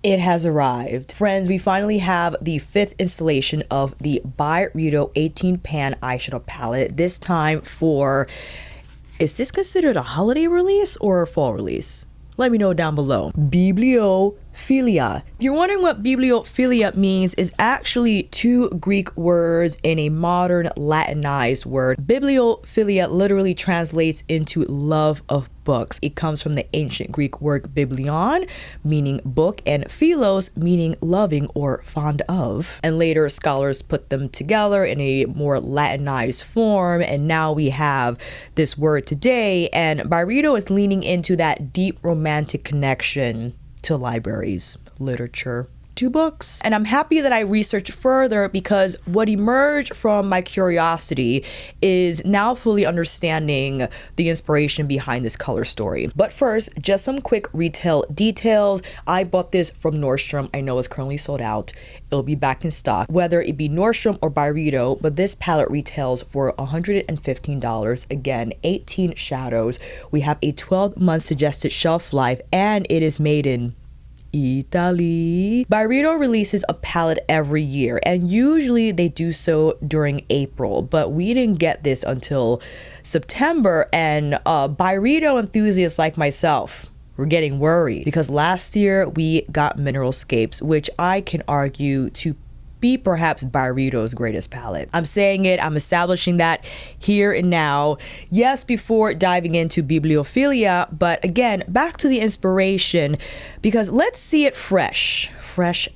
It has arrived. Friends, we finally have the 5th installation of the BYREDO 18 pan eyeshadow palette. This time for, is this considered a holiday release or a fall release? Let me know down below. Bibliophilia. If you're wondering what bibliophilia means, is actually 2 Greek words in a modern Latinized word. Bibliophilia literally translates into love of books. It comes from the ancient Greek word biblion, meaning book, and philos, meaning loving or fond of. And later scholars put them together in a more Latinized form, and now we have this word today. And BYREDO is leaning into that deep romantic connection to libraries, literature, to books. And I'm happy that I researched further, because what emerged from my curiosity is now fully understanding the inspiration behind this color story. But first, just some quick retail details. I bought this from Nordstrom. I know it's currently sold out. It'll be back in stock, whether it be Nordstrom or BYREDO, but this palette retails for $115. Again, 18 shadows. We have a 12-month suggested shelf life, and it is made in Italy. BYREDO releases a palette every year, and usually they do so during April, but we didn't get this until September, and BYREDO enthusiasts like myself were getting worried, because last year we got Mineralscapes, which I can argue to be perhaps BYREDO's greatest palette. I'm saying it, I'm establishing that here and now. Yes, before diving into Bibliophilia, but again, back to the inspiration, because let's see it fresh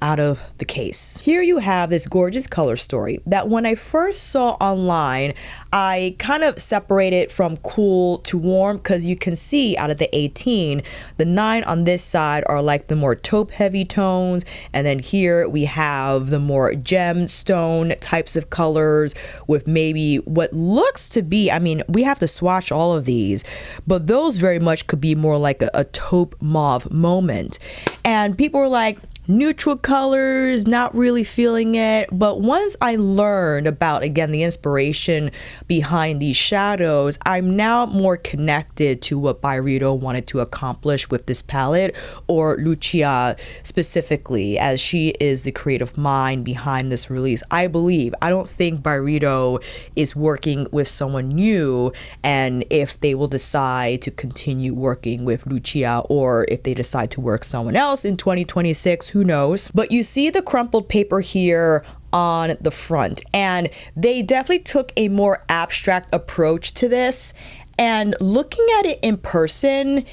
out of the case. Here you have this gorgeous color story that when I first saw online, I kind of separated from cool to warm, because you can see out of the 18, the 9 on this side are like the more taupe heavy tones, and then here we have the more gemstone types of colors with maybe what looks to be, I mean, we have to swatch all of these, but those very much could be more like a taupe mauve moment. And people were like, neutral colors, not really feeling it. But once I learned about, again, the inspiration behind these shadows, I'm now more connected to what BYREDO wanted to accomplish with this palette, or Alicia specifically, as she is the creative mind behind this release. I don't think BYREDO is working with someone new, and if they will decide to continue working with Alicia, or if they decide to work someone else in 2026, who knows? But you see the crumpled paper here on the front, and they definitely took a more abstract approach to this, and looking at it in person,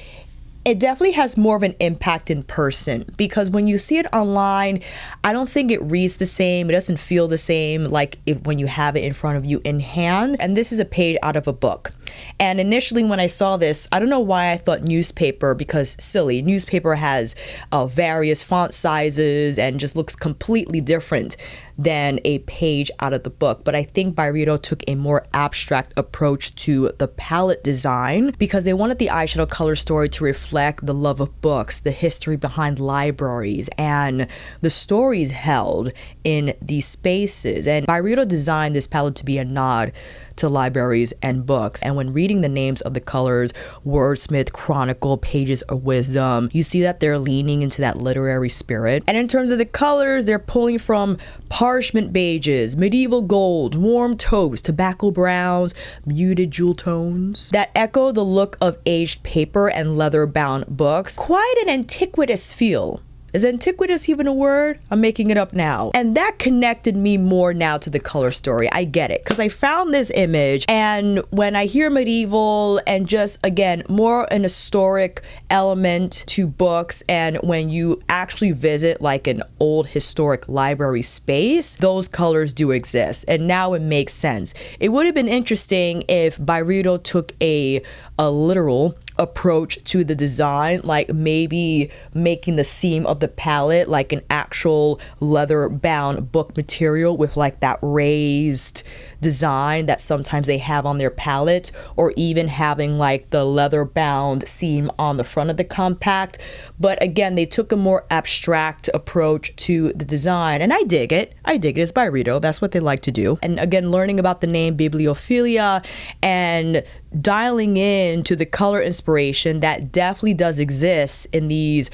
it definitely has more of an impact in person, because when you see it online, I don't think it reads the same. It doesn't feel the same like when you have it in front of you in hand. And this is a page out of a book. And initially when I saw this, I don't know why I thought newspaper, because silly, newspaper has various font sizes and just looks completely different than a page out of the book. But I think BYREDO took a more abstract approach to the palette design, because they wanted the eyeshadow color story to reflect the love of books, the history behind libraries, and the stories held in these spaces. And BYREDO designed this palette to be a nod to libraries and books. And when reading the names of the colors, Wordsmith, Chronicle, Pages of Wisdom, you see that they're leaning into that literary spirit. And in terms of the colors, they're pulling from parchment beiges, medieval gold, warm taupes, tobacco browns, muted jewel tones that echo the look of aged paper and leather-bound books. Quite an antiquitous feel. Is antiquitous even a word? I'm making it up now. And that connected me more now to the color story. I get it, because I found this image, and when I hear medieval and just, again, more an historic element to books, and when you actually visit like an old historic library space, those colors do exist, and now it makes sense. It would have been interesting if BYREDO took a literal approach to the design, like maybe making the seam of the palette like an actual leather bound book material with like that raised design that sometimes they have on their palettes, or even having like the leather bound seam on the front of the compact. But again, they took a more abstract approach to the design, and I dig it. It's BYREDO. That's what they like to do. And again, learning about the name Bibliophilia and dialing in to the color inspiration that definitely does exist in these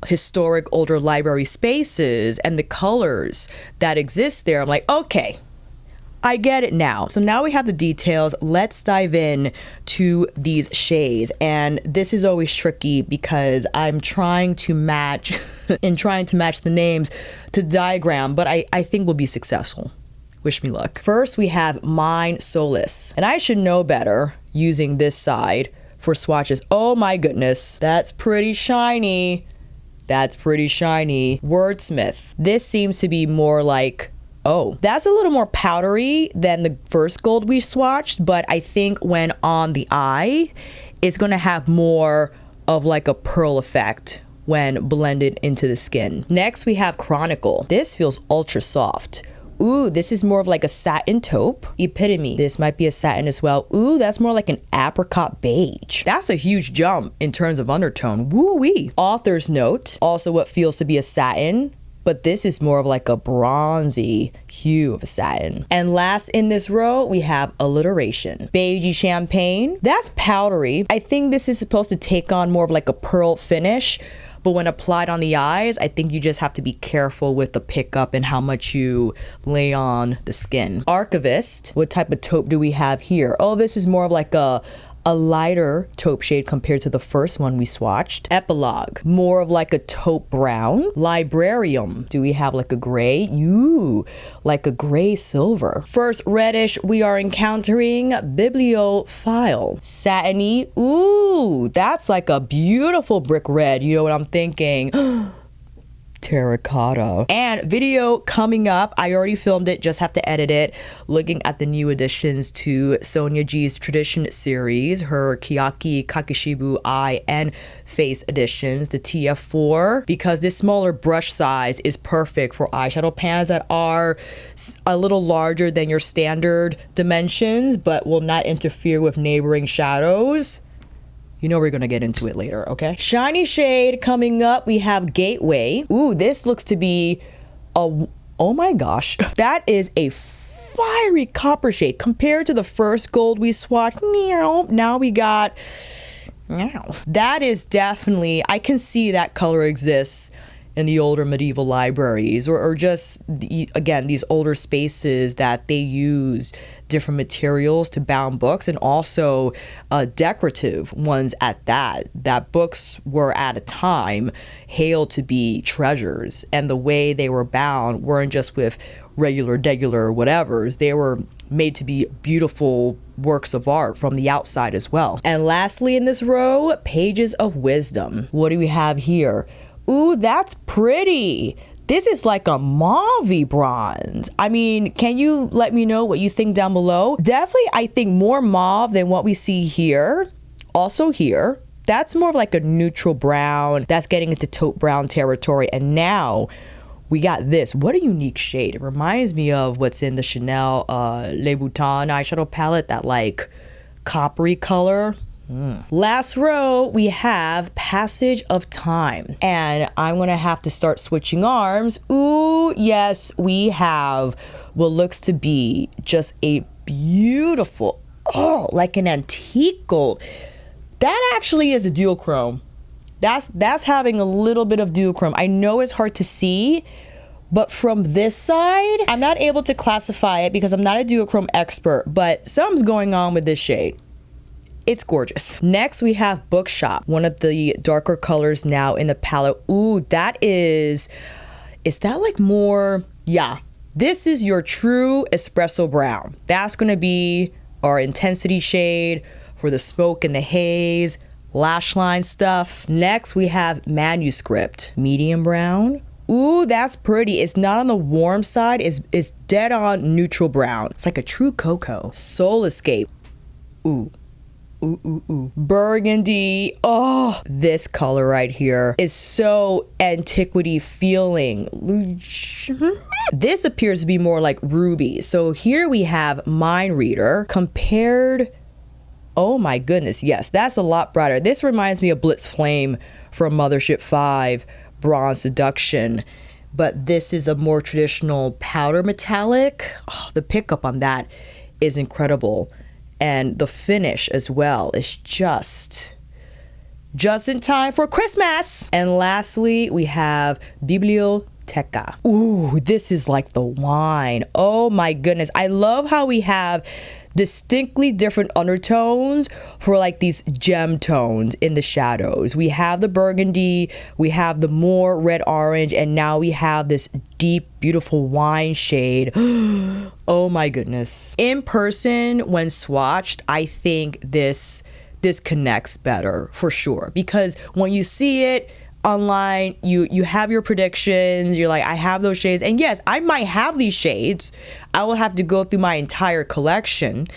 historic older library spaces and the colors that exist there, I'm like, okay, I get it now. So now we have the details. Let's dive in to these shades. And this is always tricky because I'm trying to match the names to the diagram, but I think we'll be successful. Wish me luck. First, we have Mine Solace. And I should know better using this side for swatches. Oh my goodness, that's pretty shiny. That's pretty shiny. Wordsmith. This seems to be more like, oh, that's a little more powdery than the first gold we swatched, but I think when on the eye, it's gonna have more of like a pearl effect when blended into the skin. Next, we have Chronicle. This feels ultra soft. Ooh, this is more of like a satin taupe. Epitome. This might be a satin as well. Ooh, that's more like an apricot beige. That's a huge jump in terms of undertone. Woo-wee. Author's Note. Also what feels to be a satin, but this is more of like a bronzy hue of satin. And last in this row, we have Alliteration. Beigey Champagne. That's powdery. I think this is supposed to take on more of like a pearl finish, but when applied on the eyes, I think you just have to be careful with the pickup and how much you lay on the skin. Archivist, what type of taupe do we have here? Oh, this is more of like a lighter taupe shade compared to the first one we swatched. Epilogue, more of like a taupe brown. Librarium, do we have like a gray? Ooh, like a gray silver. First reddish, we are encountering Bibliophile. Satiny, ooh, that's like a beautiful brick red. You know what I'm thinking? Terracotta. And video coming up. I already filmed it, just have to edit it. Looking at the new additions to Sonia G's Tradition series, her Kiyaki, Kakishibu eye and face editions, the TF4, because this smaller brush size is perfect for eyeshadow pans that are a little larger than your standard dimensions, but will not interfere with neighboring shadows. You know we're gonna get into it later, okay? Shiny shade coming up, we have Gateway. Ooh, this looks to be a, oh my gosh. That is a fiery copper shade compared to the first gold we swatched. Now we got, that is definitely, I can see that color exists in the older medieval libraries or just, again, these older spaces that they use different materials to bound books, and also decorative ones at that books were at a time hailed to be treasures, and the way they were bound weren't just with regular whatevers. They were made to be beautiful works of art from the outside as well. And lastly in this row, Pages of Wisdom. What do we have here? Ooh, that's pretty. This is like a mauve bronze. I mean, can you let me know what you think down below? Definitely, I think more mauve than what we see here. Also here, that's more of like a neutral brown. That's getting into taupe brown territory. And now we got this. What a unique shade. It reminds me of what's in the Chanel Le Bouton eyeshadow palette, that like coppery color. Last row, we have Passage of Time, and I'm gonna have to start switching arms. Ooh, yes, we have what looks to be just a beautiful, oh, like an antique gold. That actually is a duochrome. That's having a little bit of duochrome. I know it's hard to see, but from this side, I'm not able to classify it because I'm not a duochrome expert, but something's going on with this shade. It's gorgeous. Next, we have Bookshop, one of the darker colors now in the palette. Ooh, that is that like more, yeah, this is your true espresso brown. That's gonna be our intensity shade for the smoke and the haze, lash line stuff. Next, we have Manuscript, medium brown. Ooh, that's pretty. It's not on the warm side, it's dead on neutral brown. It's like a true cocoa. Soul Escape. Ooh. Ooh, ooh, ooh. Burgundy. Oh, this color right here is so antiquity feeling. This appears to be more like ruby. So here we have Mind Reader compared. Oh my goodness. Yes, that's a lot brighter. This reminds me of Blitz Flame from Mothership 5, Bronze Seduction. But this is a more traditional powder metallic. Oh, the pickup on that is incredible. And the finish as well is just just in time for Christmas. And lastly, we have Biblioteca. Ooh, this is like the wine. Oh my goodness. I love how we have distinctly different undertones for like these gem tones in the shadows. We have the burgundy, we have the more red orange, and now we have this deep, beautiful wine shade. Oh my goodness. In person, when swatched, I think this connects better for sure, because when you see it online, you have your predictions, you're like, I have those shades, and yes, I might have these shades. I will have to go through my entire collection.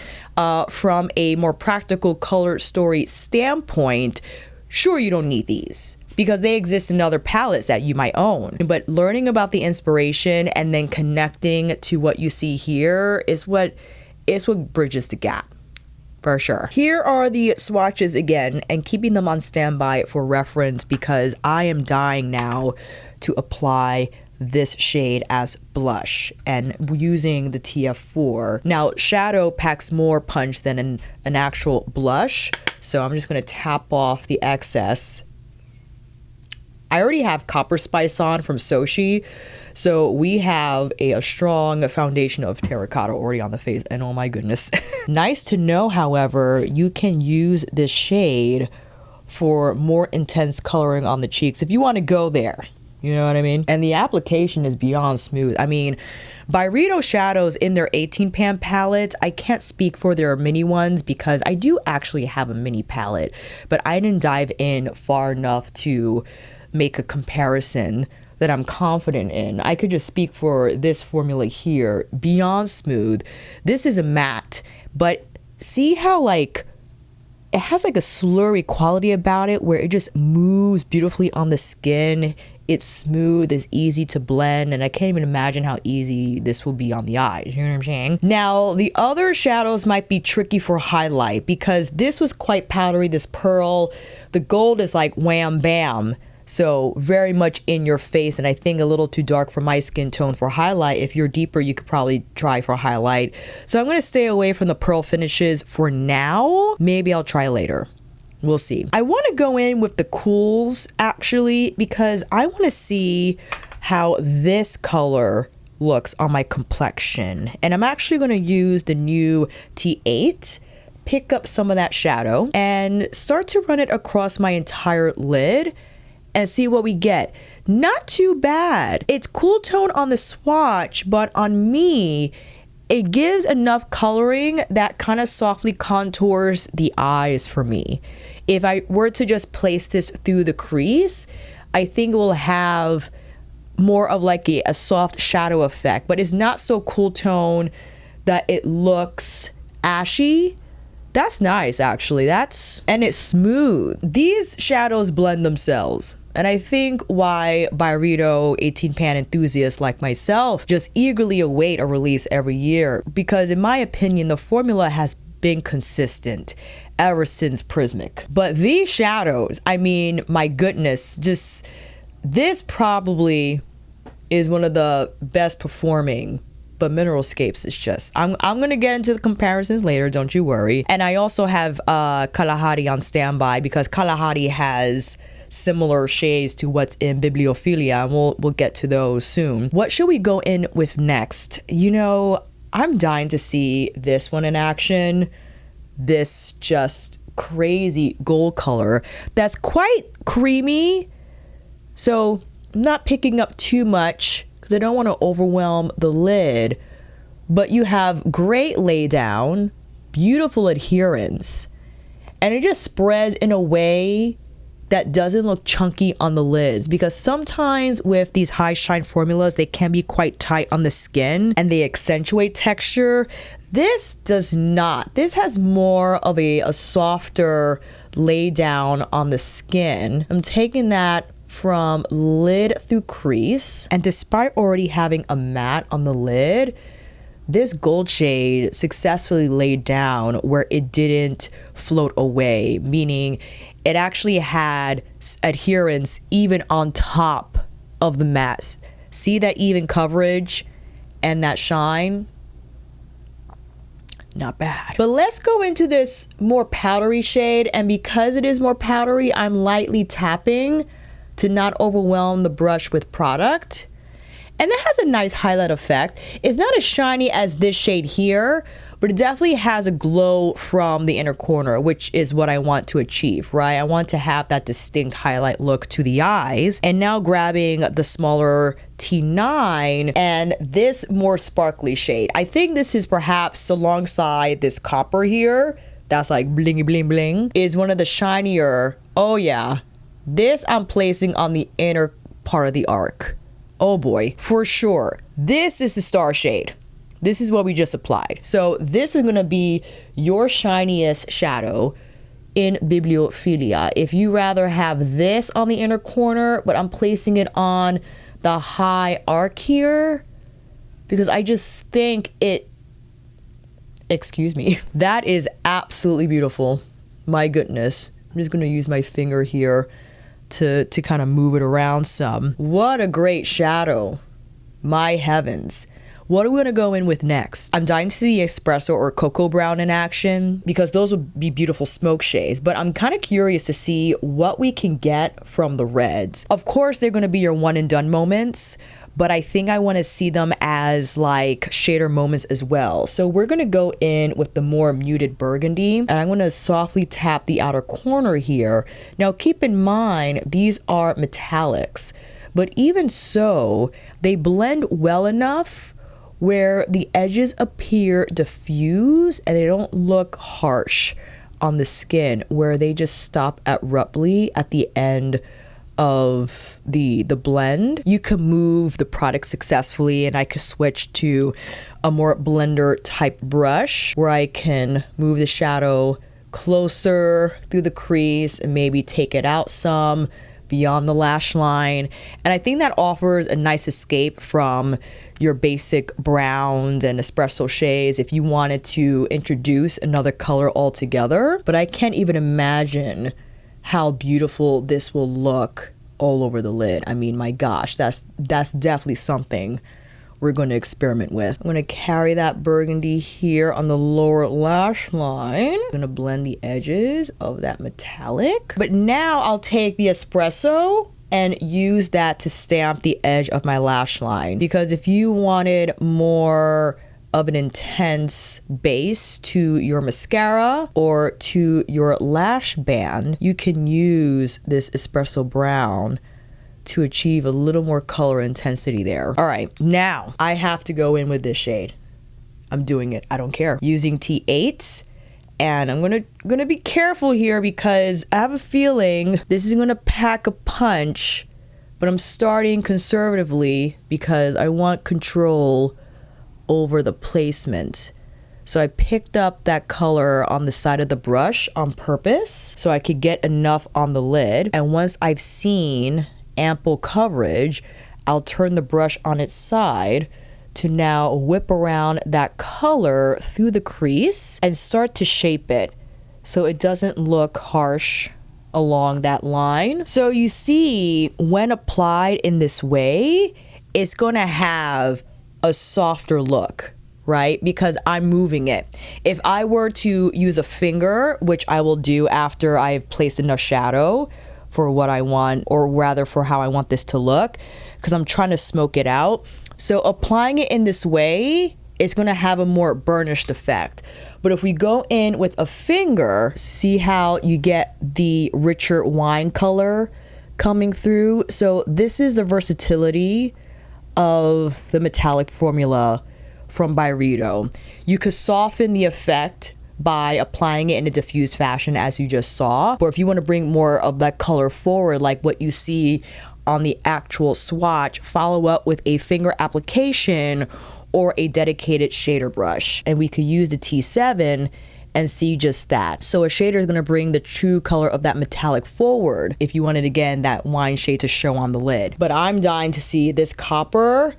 From a more practical color story standpoint, sure, you don't need these because they exist in other palettes that you might own, but learning about the inspiration and then connecting to what you see here is what bridges the gap. For sure. Here are the swatches again, and keeping them on standby for reference because I am dying now to apply this shade as blush and using the TF4. Now, shadow packs more punch than an actual blush, so I'm just going to tap off the excess. I already have Copper Spice on from Sochi, so we have a strong foundation of terracotta already on the face, and oh my goodness. Nice to know, however, you can use this shade for more intense coloring on the cheeks if you want to go there. You know what I mean? And the application is beyond smooth. I mean, BYREDO shadows in their 18 pan palettes, I can't speak for their mini ones because I do actually have a mini palette, but I didn't dive in far enough to make a comparison that I'm confident in. I could just speak for this formula here. Beyond smooth. This is a matte, but see how like it has like a slurry quality about it where it just moves beautifully on the skin. It's smooth, it's easy to blend, and I can't even imagine how easy this will be on the eyes. You know what I'm saying? Now, the other shadows might be tricky for highlight because this was quite powdery, this pearl. The gold is like wham bam. So very much in your face, and I think a little too dark for my skin tone for highlight. If you're deeper, you could probably try for highlight. So I'm going to stay away from the pearl finishes for now. Maybe I'll try later. We'll see. I want to go in with the cools actually because I want to see how this color looks on my complexion. And I'm actually going to use the new T8, pick up some of that shadow, and start to run it across my entire lid and see what we get. Not too bad. It's cool tone on the swatch, but on me, it gives enough coloring that kind of softly contours the eyes for me. If I were to just place this through the crease, I think it will have more of like a soft shadow effect, but it's not so cool tone that it looks ashy. That's nice, actually. And it's smooth. These shadows blend themselves. And I think why BYREDO 18 pan enthusiasts like myself just eagerly await a release every year. Because in my opinion, the formula has been consistent ever since Prismic. But these shadows, I mean, my goodness, just this probably is one of the best performing. But Mineralscapes is just, I'm going to get into the comparisons later, don't you worry. And I also have Kalahari on standby because Kalahari has similar shades to what's in Bibliophilia, and we'll get to those soon. What should we go in with next? You know, I'm dying to see this one in action. This just crazy gold color that's quite creamy. So I'm not picking up too much because I don't want to overwhelm the lid, but you have great lay down, beautiful adherence, and it just spreads in a way that doesn't look chunky on the lids, because sometimes with these high shine formulas, they can be quite tight on the skin and they accentuate texture. This does not. This has more of a softer lay down on the skin. I'm taking that from lid through crease, and despite already having a matte on the lid, this gold shade successfully laid down where it didn't float away, meaning it actually had adherence even on top of the matte. See that even coverage and that shine? not bad. But let's go into this more powdery shade, and because it is more powdery, I'm lightly tapping to not overwhelm the brush with product. And that has a nice highlight effect. It's not as shiny as this shade here, but it definitely has a glow from the inner corner, which is what I want to achieve, right? I want to have that distinct highlight look to the eyes. And now grabbing the smaller T9 and this more sparkly shade. I think this is perhaps alongside this copper here, that's like blingy bling bling, is one of the shinier. Oh yeah, this I'm placing on the inner part of the arc. Oh boy, for sure. This is the star shade. This is what we just applied. So this is gonna be your shiniest shadow in Bibliophilia. If you rather have this on the inner corner, but I'm placing it on the high arc here, because I just think it, excuse me, that is absolutely beautiful. My goodness. I'm just gonna use my finger here to kind of move it around some. What a great shadow. My heavens. What are we gonna go in with next? I'm dying to see the espresso or cocoa brown in action because those would be beautiful smoke shades, but I'm kind of curious to see what we can get from the reds. Of course, they're gonna be your one and done moments, but I think I want to see them as like shader moments as well. So we're going to go in with the more muted burgundy, and I'm going to softly tap the outer corner here. Now keep in mind, these are metallics, but even so, they blend well enough where the edges appear diffuse and they don't look harsh on the skin, where they just stop abruptly at the end of the blend. You can move the product successfully, and I could switch to a more blender type brush where I can move the shadow closer through the crease and maybe take it out some beyond the lash line. And I think that offers a nice escape from your basic browns and espresso shades if you wanted to introduce another color altogether. But I can't even imagine how beautiful this will look all over the lid. I mean, my gosh, that's definitely something we're going to experiment with. I'm going to carry that burgundy here on the lower lash line. I'm going to blend the edges of that metallic. But now I'll take the espresso and use that to stamp the edge of my lash line. Because if you wanted more of an intense base to your mascara or to your lash band, you can use this espresso brown to achieve a little more color intensity there. All right, now I have to go in with this shade. I'm doing it, I don't care. Using T8, and I'm gonna be careful here because I have a feeling this is gonna pack a punch, but I'm starting conservatively because I want control over the placement. So I picked up that color on the side of the brush on purpose so I could get enough on the lid. And once I've seen ample coverage, I'll turn the brush on its side to now whip around that color through the crease and start to shape it so it doesn't look harsh along that line. So you see, when applied in this way, it's gonna have a softer look, right? Because I'm moving it. If I were to use a finger, which I will do after I've placed enough shadow for what I want, or rather for how I want this to look, because I'm trying to smoke it out. So applying it in this way, it's gonna have a more burnished effect. But if we go in with a finger, see how you get the richer wine color coming through? So this is the versatility of the metallic formula from BYREDO. You could soften the effect by applying it in a diffused fashion as you just saw, or if you want to bring more of that color forward like what you see on the actual swatch, follow up with a finger application or a dedicated shader brush, and we could use the T7 and see just that. So a shader is going to bring the true color of that metallic forward if you wanted, again, that wine shade to show on the lid. But I'm dying to see this copper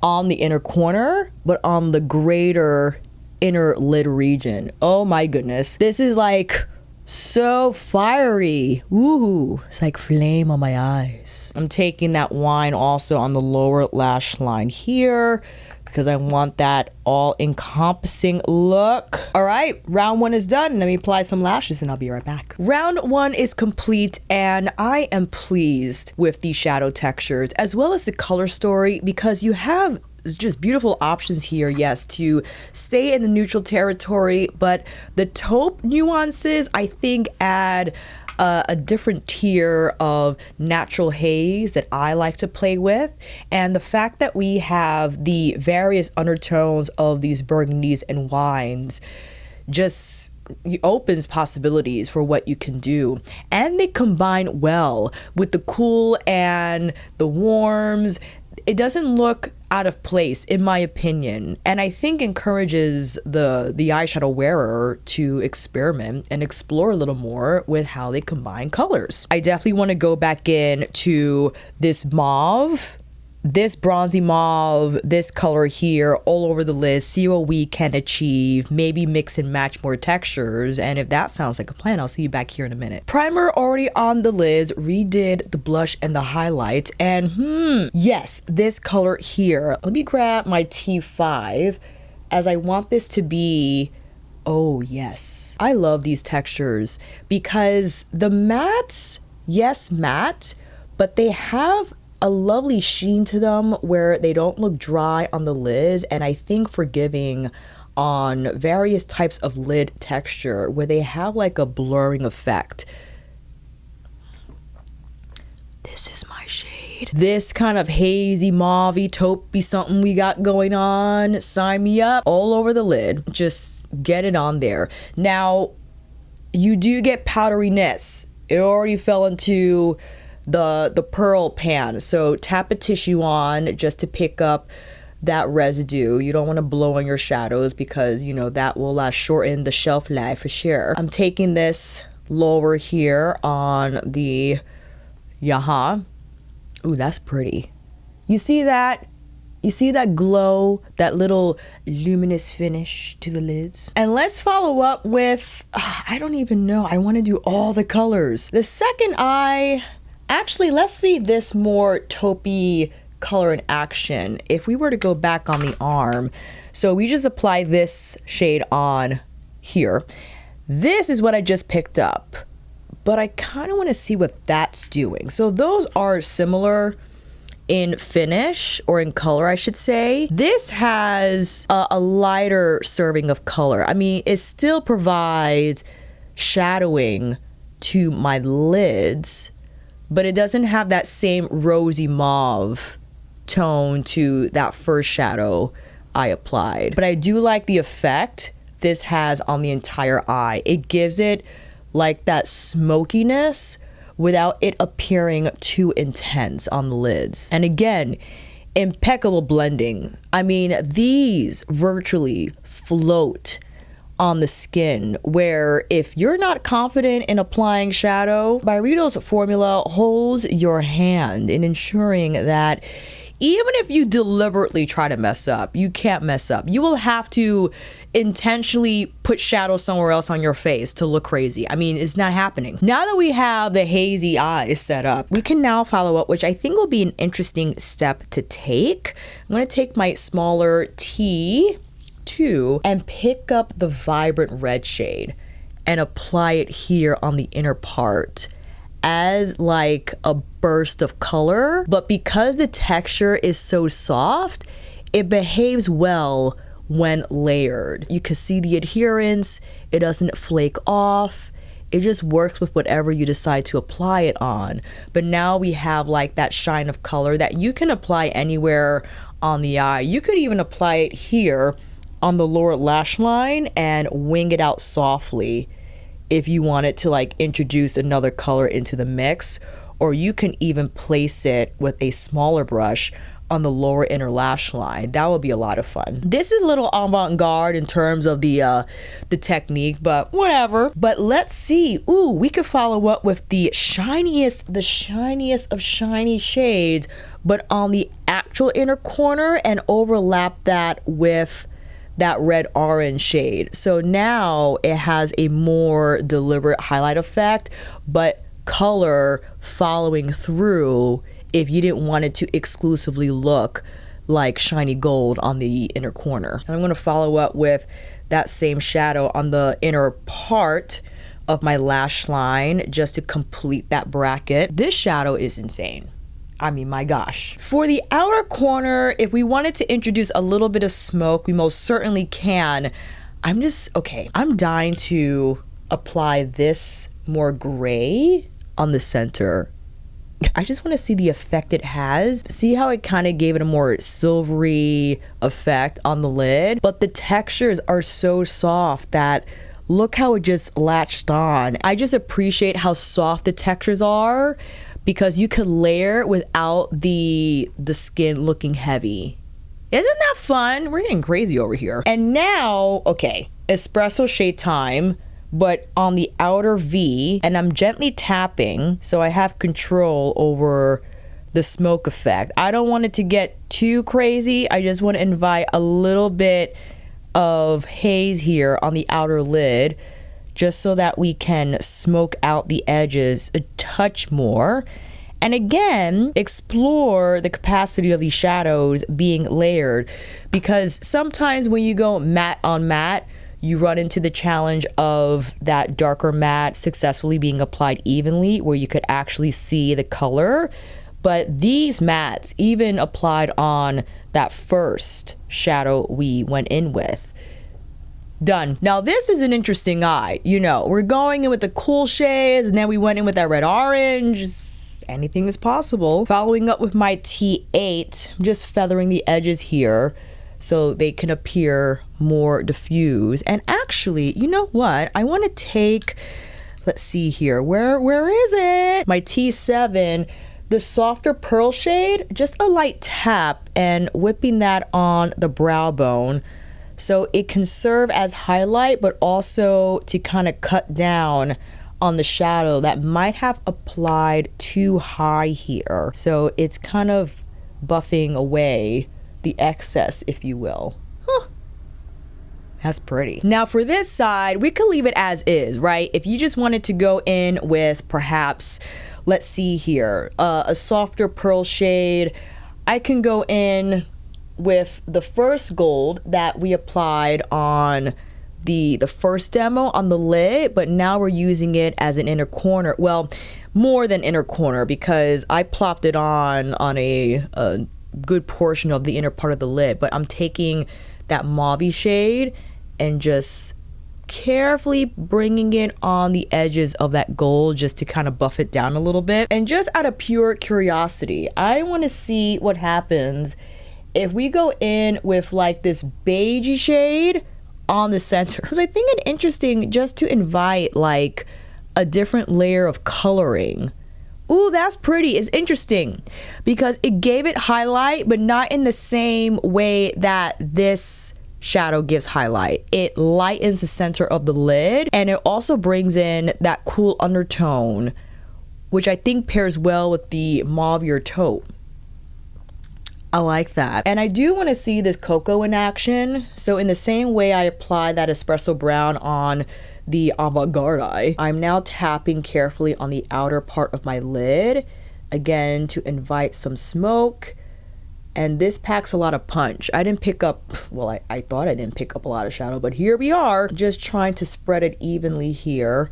on the inner corner, but on the greater inner lid region. Oh my goodness. This is like So fiery. Ooh, it's like flame on my eyes. I'm taking that wine also on the lower lash line here because I want that all-encompassing look. All right, round 1 is done. Let me apply some lashes and I'll be right back. Round 1 is complete and I am pleased with the shadow textures as well as the color story because you have just beautiful options here, yes, to stay in the neutral territory, but the taupe nuances I think add a different tier of natural haze that I like to play with. And the fact that we have the various undertones of these burgundies and wines just opens possibilities for what you can do. And they combine well with the cool and the warms. It doesn't look out of place in my opinion, and I think encourages the eyeshadow wearer to experiment and explore a little more with how they combine colors. I definitely want to go back in to this mauve, this bronzy mauve, this color here all over the lid, see what we can achieve, maybe mix and match more textures, and if that sounds like a plan, I'll see you back here in a minute. Primer already on the lids, redid the blush and the highlight, and yes, this color here. Let me grab my T5 as I want this to be, oh yes, I love these textures because the mattes, yes, matte, but they have a lovely sheen to them where they don't look dry on the lids, and I think forgiving on various types of lid texture where they have like a blurring effect. This is my shade. This kind of hazy mauve-y taupey something we got going on. Sign me up. All over the lid. Just get it on there. Now, you do get powderiness. It already fell into the pearl pan, so tap a tissue on just to pick up that residue. You don't want to blow on your shadows because you know that will shorten the shelf life for sure. I'm taking this lower here on the Yaha. Ooh, that's pretty. You see that? You see that glow, that little luminous finish to the lids? And let's follow up with, I don't even know, I want to do all the colors. The second eye, actually, let's see this more taupey color in action. If we were to go back on the arm, so we just apply this shade on here. This is what I just picked up, but I kind of want to see what that's doing. So those are similar in finish, or in color, I should say. This has a lighter serving of color. I mean, it still provides shadowing to my lids, but it doesn't have that same rosy mauve tone to that first shadow I applied. But I do like the effect this has on the entire eye. It gives it like that smokiness without it appearing too intense on the lids. And again, impeccable blending. I mean, these virtually float on the skin, where if you're not confident in applying shadow, BYREDO's formula holds your hand in ensuring that even if you deliberately try to mess up, you can't mess up. You will have to intentionally put shadow somewhere else on your face to look crazy. I mean, it's not happening. Now that we have the hazy eyes set up, we can now follow up, which I think will be an interesting step to take. I'm gonna take my smaller T2 and pick up the vibrant red shade and apply it here on the inner part as like a burst of color. But because the texture is so soft, it behaves well when layered. You can see the adherence, it doesn't flake off, it just works with whatever you decide to apply it on. But now we have like that shine of color that you can apply anywhere on the eye. You could even apply it here on the lower lash line and wing it out softly if you wanted to like introduce another color into the mix, or you can even place it with a smaller brush on the lower inner lash line. That would be a lot of fun. This is a little avant-garde in terms of the technique, but whatever. But let's see. Ooh, we could follow up with the shiniest of shiny shades, but on the actual inner corner, and overlap that with that red orange shade. So now it has a more deliberate highlight effect, but color following through if you didn't want it to exclusively look like shiny gold on the inner corner. And I'm going to follow up with that same shadow on the inner part of my lash line just to complete that bracket. This shadow is insane. I mean, my gosh. For the outer corner, if we wanted to introduce a little bit of smoke, we most certainly can. I'm dying to apply this more gray on the center. I just want to see the effect it has. See how it kind of gave it a more silvery effect on the lid? But the textures are so soft that look how it just latched on. I just appreciate how soft the textures are because you could layer without the skin looking heavy. Isn't that fun? We're getting crazy over here. And now, okay, espresso shade time, but on the outer V, and I'm gently tapping so I have control over the smoke effect. I don't want it to get too crazy. I just want to invite a little bit of haze here on the outer lid just so that we can smoke out the edges a touch more. And again, explore the capacity of these shadows being layered, because sometimes when you go matte on matte, you run into the challenge of that darker matte successfully being applied evenly where you could actually see the color. But these mattes, even applied on that first shadow we went in with, done. Now this is an interesting eye. You know, we're going in with the cool shades and then we went in with that red orange. Anything is possible. Following up with my T8, I'm just feathering the edges here so they can appear more diffuse. And actually, you know what? I want to take, let's see here, where is it? My T7, the softer pearl shade, just a light tap and whipping that on the brow bone so it can serve as highlight, but also to kind of cut down on the shadow that might have applied too high here. So it's kind of buffing away the excess, if you will. That's pretty. Now for this side, we could leave it as is, right? If you just wanted to go in with perhaps, let's see here, a softer pearl shade, I can go in with the first gold that we applied on the first demo on the lid, but now we're using it as an inner corner. Well, more than inner corner, because I plopped it on a good portion of the inner part of the lid, but I'm taking that mauve shade and just carefully bringing it on the edges of that gold just to kind of buff it down a little bit. And just out of pure curiosity, I want to see what happens if we go in with like this beigey shade on the center, because I think it's interesting just to invite like a different layer of coloring. Ooh, that's pretty. It's interesting because it gave it highlight, but not in the same way that this shadow gives highlight. It lightens the center of the lid and it also brings in that cool undertone, which I think pairs well with the mauve taupe. I like that. And I do want to see this cocoa in action. So in the same way I apply that espresso brown on the avant-garde eye, I'm now tapping carefully on the outer part of my lid, again to invite some smoke. And this packs a lot of punch. I didn't pick up, well, I thought I didn't pick up a lot of shadow, but here we are, just trying to spread it evenly here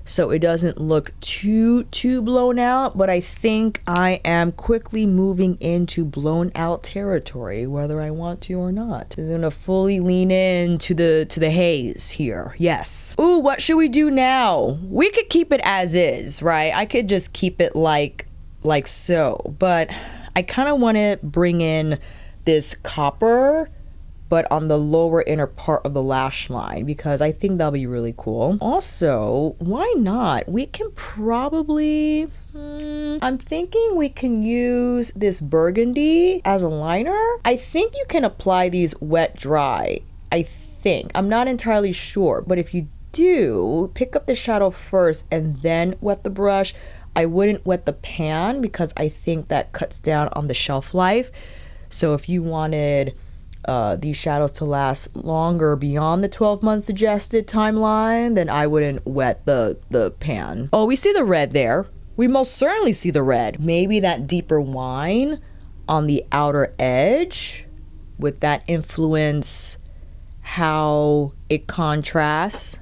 so it doesn't look too blown out. But I think I am quickly moving into blown out territory, whether I want to or not. I'm gonna fully lean into the haze here. Yes. Ooh, what should we do now? We could keep it as is, right? I could just keep it like so, but I kind of want to bring in this copper, but on the lower inner part of the lash line, because I think that'll be really cool. Also, why not? We can probably, I'm thinking we can use this burgundy as a liner. I think you can apply these wet dry. I think. I'm not entirely sure, but if you do, pick up the shadow first and then wet the brush. I wouldn't wet the pan because I think that cuts down on the shelf life. So if you wanted these shadows to last longer beyond the 12 months suggested timeline, then I wouldn't wet the pan. Oh, we see the red there. We most certainly see the red. Maybe that deeper wine on the outer edge, with that influence how it contrasts.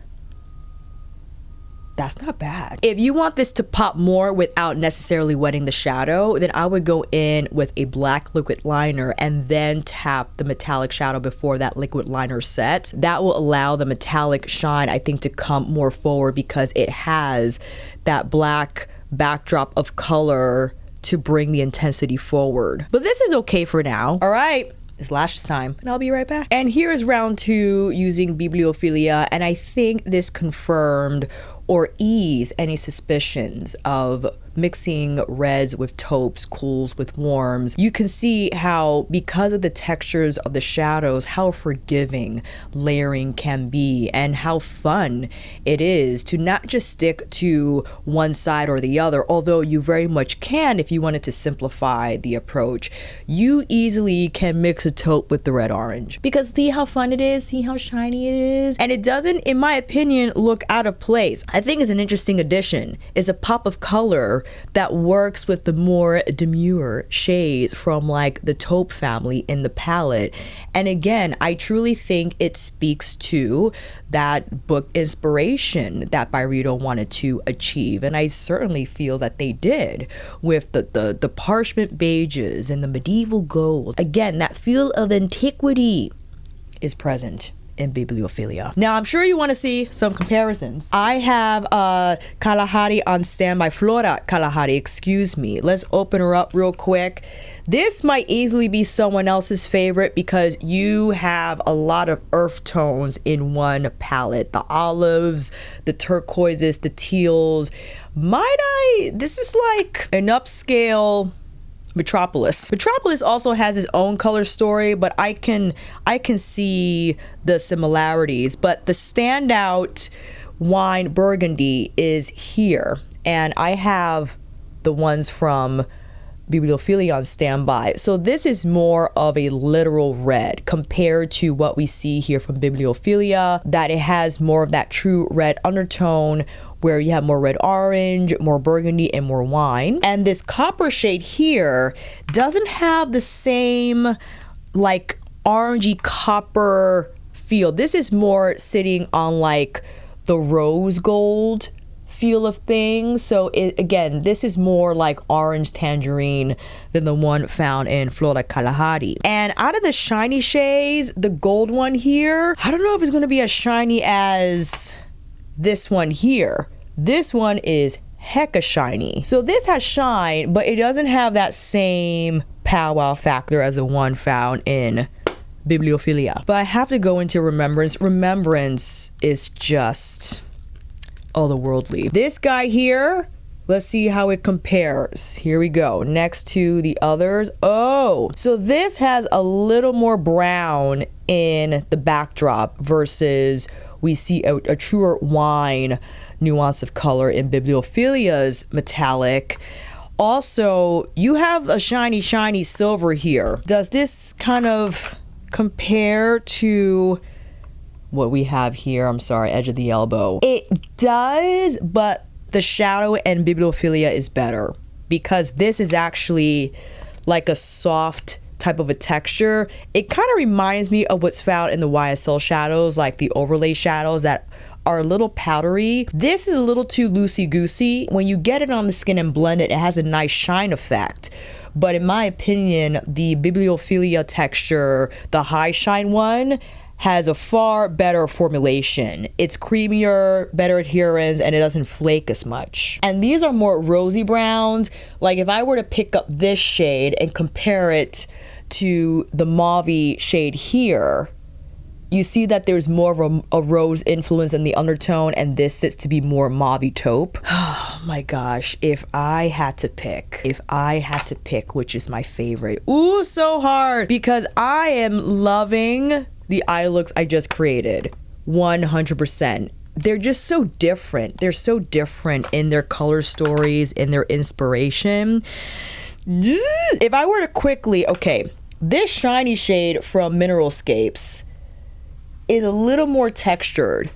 That's not bad. If you want this to pop more without necessarily wetting the shadow, then I would go in with a black liquid liner and then tap the metallic shadow before that liquid liner sets. That will allow the metallic shine, I think, to come more forward because it has that black backdrop of color to bring the intensity forward. But this is okay for now. All right. It's lashes time, and I'll be right back. And here is round 2 using Bibliophilia, and I think this confirmed or eased any suspicions of mixing reds with taupes, cools with warms. You can see how, because of the textures of the shadows, how forgiving layering can be and how fun it is to not just stick to one side or the other, although you very much can if you wanted to simplify the approach. You easily can mix a taupe with the red orange because see how fun it is, see how shiny it is, and it doesn't, in my opinion, look out of place. I think it's an interesting addition. It's a pop of color that works with the more demure shades from like the taupe family in the palette. And again, I truly think it speaks to that book inspiration that BYREDO wanted to achieve. And I certainly feel that they did with the parchment beiges and the medieval gold. Again, that feel of antiquity is present in Bibliophilia. Now, I'm sure you want to see some comparisons. I have Kalahari on standby, Flora Kalahari, excuse me. Let's open her up real quick. This might easily be someone else's favorite because you have a lot of earth tones in one palette. The olives, the turquoises, the teals. This is like an upscale Metropolis. Metropolis also has its own color story, but I can see the similarities. But the standout wine Burgundy is here, and I have the ones from Bibliophilia on standby. So this is more of a literal red compared to what we see here from Bibliophilia, that it has more of that true red undertone where you have more red orange, more burgundy, and more wine. And this copper shade here doesn't have the same like orangey copper feel. This is more sitting on like the rose gold feel of things. So again, this is more like orange tangerine than the one found in Flora Kalahari. And out of the shiny shades, the gold one here, I don't know if it's going to be as shiny as this one here. This one is hecka shiny. So this has shine, but it doesn't have that same powwow factor as the one found in Bibliophilia. But I have to go into Remembrance. Remembrance is just otherworldly. This guy here, let's see how it compares. Here we go. Next to the others. Oh, so this has a little more brown in the backdrop versus we see a truer wine nuance of color in Bibliophilia's metallic. Also, you have a shiny silver here. Does this kind of compare to what we have here? I'm sorry, edge of the elbow. It does, but the shadow in Bibliophilia is better because this is actually like a soft type of a texture. It kind of reminds me of what's found in the YSL shadows, like the overlay shadows that are a little powdery. This is a little too loosey-goosey. When you get it on the skin and blend it, it has a nice shine effect. But in my opinion, the Bibliophilia texture, the high shine one, has a far better formulation. It's creamier, better adherence, and it doesn't flake as much. And these are more rosy browns. Like if I were to pick up this shade and compare it to the mauve shade here, you see that there's more of a rose influence in the undertone, and this sits to be more mauve taupe. Oh my gosh, if I had to pick which is my favorite. Ooh, so hard, because I am loving the eye looks I just created 100%. They're just so different. They're so different in their color stories, in their inspiration. If I were to quickly, okay, This shiny shade from Mineralscapes is a little more textured.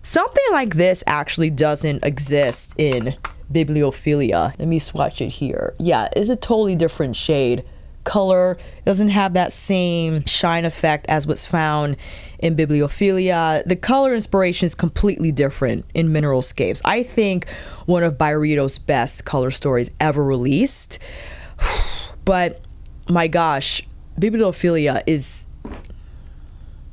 Something like this actually doesn't exist in Bibliophilia. Let me swatch it here. Yeah, it's a totally different shade. Color doesn't have that same shine effect as what's found in Bibliophilia. The color inspiration is completely different in Mineralscapes. I think one of BYREDO's best color stories ever released. But my gosh, Bibliophilia is,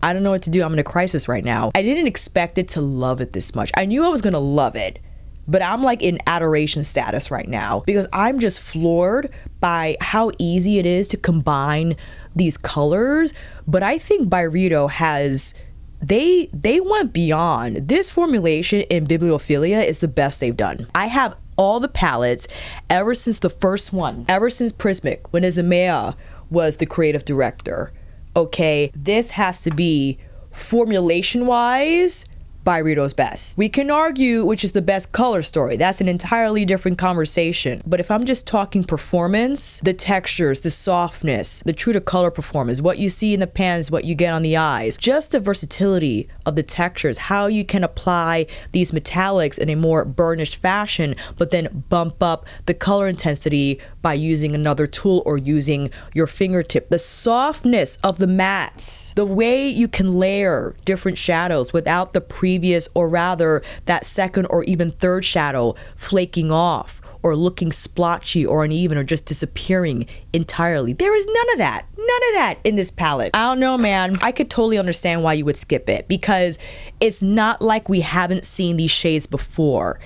I don't know what to do. I'm in a crisis right now. I didn't expect it to love it this much. I knew I was gonna love it, but I'm like in adoration status right now because I'm just floored by how easy it is to combine these colors. But I think BYREDO has, they went beyond. This formulation in Bibliophilia is the best they've done. I have all the palettes ever since the first one, ever since Prismic, when Izumea was the creative director. Okay, this has to be, formulation wise, BYREDO's best. We can argue which is the best color story. That's an entirely different conversation. But if I'm just talking performance, the textures, the softness, the true to color performance, what you see in the pans, what you get on the eyes, just the versatility of the textures, how you can apply these metallics in a more burnished fashion, but then bump up the color intensity by using another tool or using your fingertip. The softness of the mattes, the way you can layer different shadows without the previous, or rather that second or even third shadow flaking off or looking splotchy or uneven or just disappearing entirely. There is none of that in this palette. I don't know, man. I could totally understand why you would skip it because it's not like we haven't seen these shades before.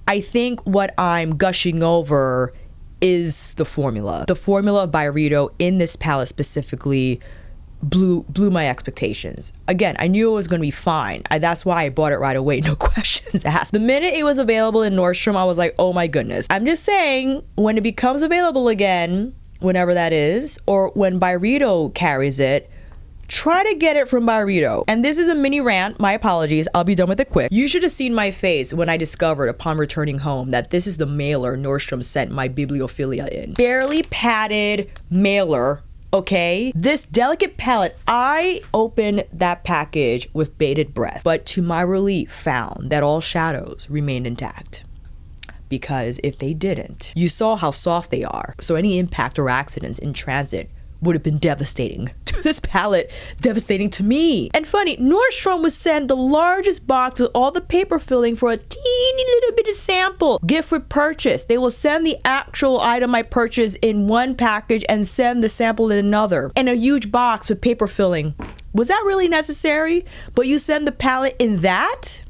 I think what I'm gushing over is the formula. The formula of BYREDO in this palette specifically blew my expectations. Again, I knew it was going to be fine. That's why I bought it right away, no questions asked. The minute it was available in Nordstrom, I was like, oh my goodness. I'm just saying, when it becomes available again, whenever that is, or when BYREDO carries it, try to get it from BYREDO. And this is a mini rant, my apologies, I'll be done with it quick. You should have seen my face when I discovered upon returning home that this is the mailer Nordstrom sent my Bibliophilia in. Barely padded mailer. Okay, this delicate palette, I opened that package with bated breath, but to my relief found that all shadows remained intact. Because if they didn't, you saw how soft they are. So any impact or accidents in transit would have been devastating to this palette, devastating to me. And funny, Nordstrom would send the largest box with all the paper filling for a teeny little bit of sample. Gift with purchase. They will send the actual item I purchased in one package and send the sample in another. And a huge box with paper filling. Was that really necessary? But you send the palette in that?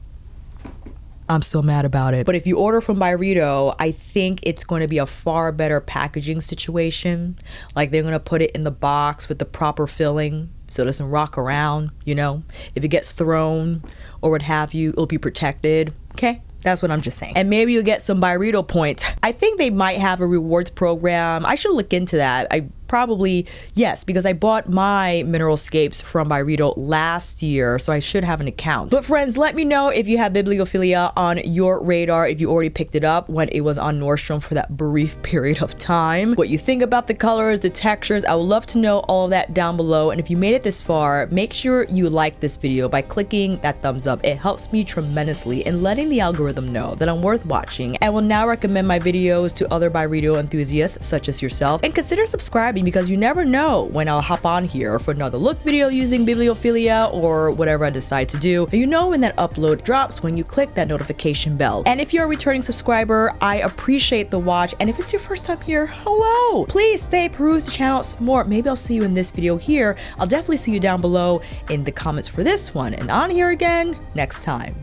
I'm still mad about it. But if you order from BYREDO, I think it's going to be a far better packaging situation. Like they're going to put it in the box with the proper filling so it doesn't rock around, you know? If it gets thrown or what have you, it'll be protected, okay? That's what I'm just saying. And maybe you'll get some BYREDO points. I think they might have a rewards program. I should look into that. I probably, yes, because I bought my Mineralscapes from BYREDO last year, so I should have an account. But friends, let me know if you have Bibliophilia on your radar, if you already picked it up when it was on Nordstrom for that brief period of time. What you think about the colors, the textures, I would love to know all of that down below. And if you made it this far, make sure you like this video by clicking that thumbs up. It helps me tremendously in letting the algorithm know that I'm worth watching and will now recommend my videos to other BYREDO enthusiasts such as yourself. And consider subscribing because you never know when I'll hop on here for another look video using Bibliophilia or whatever I decide to do. And you know when that upload drops when you click that notification bell. And if you're a returning subscriber, I appreciate the watch. And if it's your first time here, hello! Please stay, peruse the channel some more. Maybe I'll see you in this video here. I'll definitely see you down below in the comments for this one and on here again next time.